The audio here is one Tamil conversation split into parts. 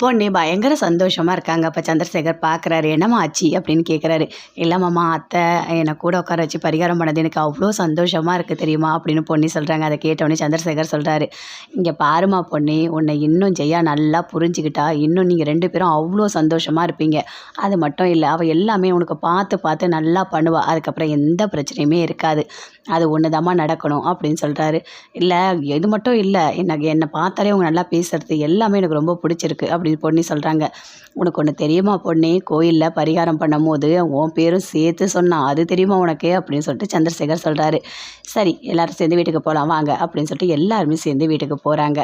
பொண்ணு பயங்கர சந்தோஷமாக இருக்காங்க. அப்போ சந்திரசேகர் பார்க்குறாரு. என்னம்மா ஆச்சு அப்படின்னு கேட்குறாரு. இல்லைம்மாம்மா அத்தை என்னை கூட உட்கார வச்சு பரிகாரம் பண்ணது எனக்கு அவ்வளோ சந்தோஷமாக இருக்குது தெரியுமா அப்படின்னு பொண்ணு சொல்கிறாங்க. அதை கேட்டோடனே சந்திரசேகர் சொல்கிறாரு, இங்கே பாருமா பொண்ணு, உன்னை இன்னும் ஜெயா நல்லா புரிஞ்சுக்கிட்டா இன்னும் நீங்கள் 2 பேரும் அவ்வளோ சந்தோஷமாக இருப்பீங்க. அது மட்டும் இல்லை, அவள் எல்லாமே உனக்கு பார்த்து பார்த்து நல்லா பண்ணுவாள். அதுக்கப்புறம் எந்த பிரச்சனையுமே இருக்காது. அது ஒன்று தாம்மா நடக்கணும் அப்படின்னு சொல்கிறாரு. இல்லை இது மட்டும் இல்லை, என்னை பார்த்தாலே அவங்க நல்லா பேசுறது எல்லாமே எனக்கு ரொம்ப பிடிச்சிருக்கு அப்படின்னு பொண்ணு சொல்கிறாங்க. உனக்கு ஒன்று தெரியுமா பொண்ணு, கோயிலில் பரிகாரம் பண்ணும்போது உன் பேரும் சேர்த்து சொன்னான், அது தெரியுமா உனக்கு அப்படின்னு சொல்லிட்டு சந்திரசேகர் சொல்கிறாரு. சரி எல்லோரும் சேர்ந்து வீட்டுக்கு போகலாம் வாங்க அப்படின்னு சொல்லிட்டு எல்லாருமே சேர்ந்து வீட்டுக்கு போகிறாங்க.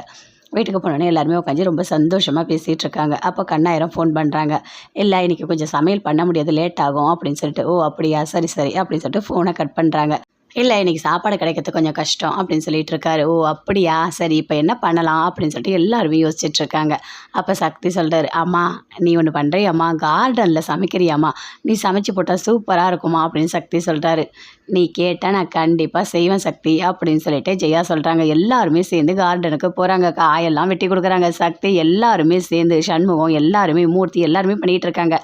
வீட்டுக்கு போனோடனே எல்லாருமே உட்காந்து ரொம்ப சந்தோஷமாக பேசிகிட்டு இருக்காங்க. அப்போ கண்ணாயிரம் ஃபோன் பண்ணுறாங்க. இல்லை இன்றைக்கி கொஞ்சம் சமையல் பண்ண முடியாது, லேட் ஆகும் அப்படின்னு சொல்லிட்டு. ஓ அப்படியா, சரி சரி அப்படின்னு சொல்லிட்டு ஃபோனை கட் பண்ணுறாங்க. இல்லை இன்றைக்கி சாப்பாடு கிடைக்கிறது கொஞ்சம் கஷ்டம் அப்படின்னு சொல்லிட்டு இருக்காரு. ஓ அப்படியா, சரி இப்போ என்ன பண்ணலாம் அப்படின்னு சொல்லிட்டு எல்லாருமே யோசிச்சுட்ருக்காங்க. அப்போ சக்தி சொல்கிறாரு, அம்மா நீ ஒன்று பண்ணுறியாம்மா, கார்டனில் சமைக்கிறியாம்மா, நீ சமைச்சு போட்டால் சூப்பராக இருக்குமா அப்படின்னு சக்தி சொல்கிறாரு. நீ கேட்டால் நான் கண்டிப்பாக செய்வேன் சக்தி அப்படின்னு சொல்லிட்டு ஜெயா சொல்கிறாங்க. எல்லாருமே சேர்ந்து கார்டனுக்கு போகிறாங்க. காயெல்லாம் வெட்டி கொடுக்குறாங்க. சக்தி எல்லாருமே சேர்ந்து, சண்முகம் எல்லாருமே, மூர்த்தி எல்லாருமே பண்ணிகிட்டு இருக்காங்க.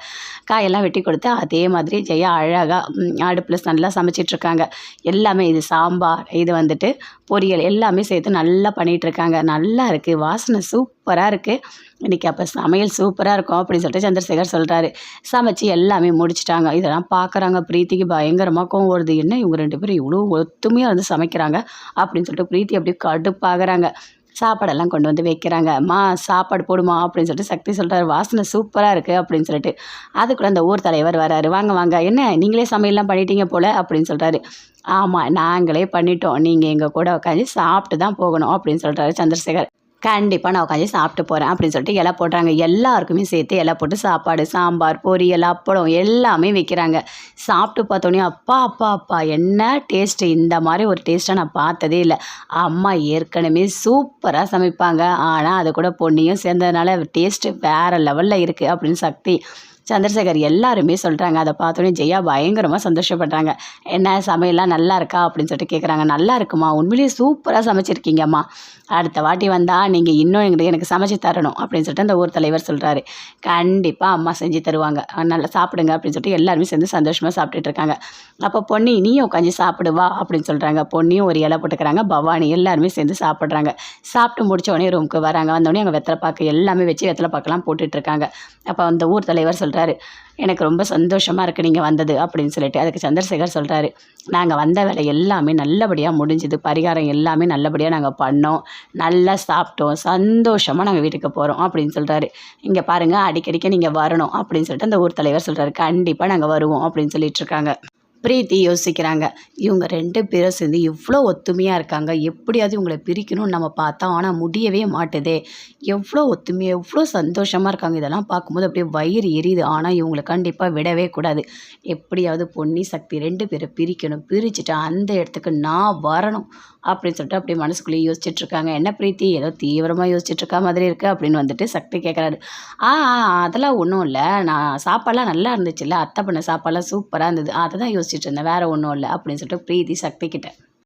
காயெல்லாம் வெட்டி கொடுத்து அதே மாதிரி ஜெயா அழகாக அடுப்பில் நல்லா சமைச்சிட்ருக்காங்க. எல்லாமே இது சாம்பார், இது வந்துட்டு பொரியல் எல்லாமே சேர்த்து நல்லா பண்ணிகிட்ருக்காங்க. நல்லா இருக்குது, வாசனை சூப்பராக இருக்குது. இன்றைக்கி அப்போ சமையல் சூப்பராக இருக்கும் அப்படின்னு சொல்லிட்டு சந்திரசேகர் சொல்கிறாரு. சமைச்சு எல்லாமே முடிச்சிட்டாங்க. இதெல்லாம் பார்க்குறாங்க. பிரீத்திக்கு பயங்கரமாக கோவம் வருது. என்ன இவங்க 2 பேரும் இவ்வளோ ஒத்துமையாக வந்து சமைக்கிறாங்க அப்படின்னு சொல்லிட்டு பிரீத்தி அப்படியே கடுப்பாகிறாங்க. சாப்பாடெல்லாம் கொண்டு வந்து வைக்கிறாங்க. அம்மா சாப்பாடு போடுமா அப்படின்னு சொல்லிட்டு சக்தி சொல்கிறார். வாசனை சூப்பராக இருக்குது அப்படின்னு சொல்லிட்டு. அதுக்குள்ள அந்த ஊர் தலைவர் வராரு. வாங்க வாங்க, என்ன நீங்களே சமையல்லாம் பண்ணிட்டீங்க போல் அப்படின்னு சொல்கிறாரு. ஆமாம் நாங்களே பண்ணிட்டோம், நீங்கள் எங்கள் கூட உட்காந்து சாப்பிட்டு தான் போகணும் அப்படின்னு சொல்கிறாரு சந்திரசேகர். கண்டிப்பாக நான் உட்காந்து சாப்பிட்டு போகிறேன் அப்படின்னு சொல்லிட்டு இலை போடுறாங்க. எல்லாருக்குமே சேர்த்து இலை போட்டு சாப்பாடு, சாம்பார், பொரியல், அப்பளம் எல்லாமே வைக்கிறாங்க. சாப்பிட்டு பார்த்தோன்னே அப்பா அப்பா அப்பா என்ன டேஸ்ட்டு, இந்த மாதிரி ஒரு டேஸ்ட்டை நான் பார்த்ததே இல்லை. அம்மா ஏற்கனவே சூப்பராக சமைப்பாங்க, ஆனால் அது கூட பொண்ணையும் சேர்ந்ததுனால டேஸ்ட்டு வேறு லெவலில் இருக்குது அப்படின்னு சக்தி, சந்திரசேகர் எல்லாருமே சொல்கிறாங்க. அதை பார்த்தோன்னே ஜெயா பயங்கரமாக சந்தோஷப்படுறாங்க. என்ன சமையல்லாம் நல்லா இருக்கா அப்படின்னு சொல்லிட்டு கேட்குறாங்க. நல்லா இருக்குமா, உண்மையிலேயே சூப்பராக சமைச்சிருக்கீங்கம்மா, அடுத்த வாட்டி வந்தால் நீங்கள் இன்னும் எனக்கு சமைச்சு தரணும் அப்படின்னு சொல்லிட்டு அந்த ஊர் தலைவர் சொல்கிறாரு. கண்டிப்பாக அம்மா செஞ்சு தருவாங்க, நல்லா சாப்பிடுங்க அப்படின்னு சொல்லிட்டு எல்லாருமே சேர்ந்து சந்தோஷமாக சாப்பிட்டுட்டு இருக்காங்க. அப்போ பொன்னி நீயும் உட்காந்து சாப்பிடுவா அப்படின்னு சொல்கிறாங்க. பொன்னியும் ஒரு இலை போட்டுக்கிறாங்க. பவானி எல்லாருமே சேர்ந்து சாப்பிட்றாங்க. சாப்பிட்டு முடிச்ச உடனே ரூமுக்கு வராங்க. வந்தோடனே அங்கே வெத்தலைப்பாக்கு எல்லாமே வச்சு வெத்தலைப்பாக்கெல்லாம் போட்டுட்ருக்காங்க. அப்போ அந்த ஊர் தலைவர் சொல்கிறாரு, எனக்கு ரொம்ப சந்தோஷமாக இருக்குது நீங்கள் வந்தது அப்படின்னு சொல்லிட்டு. அதுக்கு சந்திரசேகர் சொல்கிறாரு, நாங்கள் வந்த வேலை எல்லாமே நல்லபடியாக முடிஞ்சுது, பரிகாரம் எல்லாமே நல்லபடியாக நாங்கள் பண்ணோம், நல்லா சாப்பிட்டோம், சந்தோஷமாக நாங்கள் வீட்டுக்கு போகிறோம் அப்படின்னு சொல்கிறாரு. இங்கே பாருங்கள் அடிக்கடிக்க நீங்கள் வரணும் அப்படின்னு சொல்லிட்டு அந்த ஊர் தலைவர் சொல்கிறாரு. கண்டிப்பாக நாங்கள் வருவோம் அப்படின்னு சொல்லிட்டு இருக்காங்க. பிரீத்தி யோசிக்கிறாங்க. இவங்க 2 பேரும் சேர்ந்து இவ்வளோ ஒத்துமையாக இருக்காங்க, எப்படியாவது இவங்களை பிரிக்கணும்னு நம்ம பார்த்தா ஆனால் முடியவே மாட்டுதே. எவ்வளோ ஒத்துமையாக எவ்வளோ சந்தோஷமாக இருக்காங்க. இதெல்லாம் பார்க்கும்போது அப்படியே வயிறு எரியுது. ஆனால் இவங்களை கண்டிப்பாக விடவே கூடாது. எப்படியாவது பொன்னி சக்தி 2 பேரை பிரிக்கணும், பிரிச்சுட்டு அந்த இடத்துக்கு நான் வரணும் அப்படின்னு சொல்லிட்டு அப்படியே மனசுக்குள்ளேயே யோசிச்சுட்ருக்காங்க. என்ன பிரீத்தி ஏதோ தீவிரமாக யோசிச்சுட்ருக்கா மாதிரி இருக்குது அப்படின்னு வந்துட்டு சக்தி கேட்குறாரு. அதெல்லாம் ஒன்றும் இல்லை, நான் சாப்பாடெலாம் நல்லா இருந்துச்சுல்ல, அத்தை பண்ண சாப்பாடெலாம் சூப்பராக இருந்தது, அதை தான் யோசிச்சுட்டு இருந்தேன், வேறு ஒன்றும் இல்லை அப்படின்னு சொல்லிட்டு பிரீத்தி சக்தி கிட்ட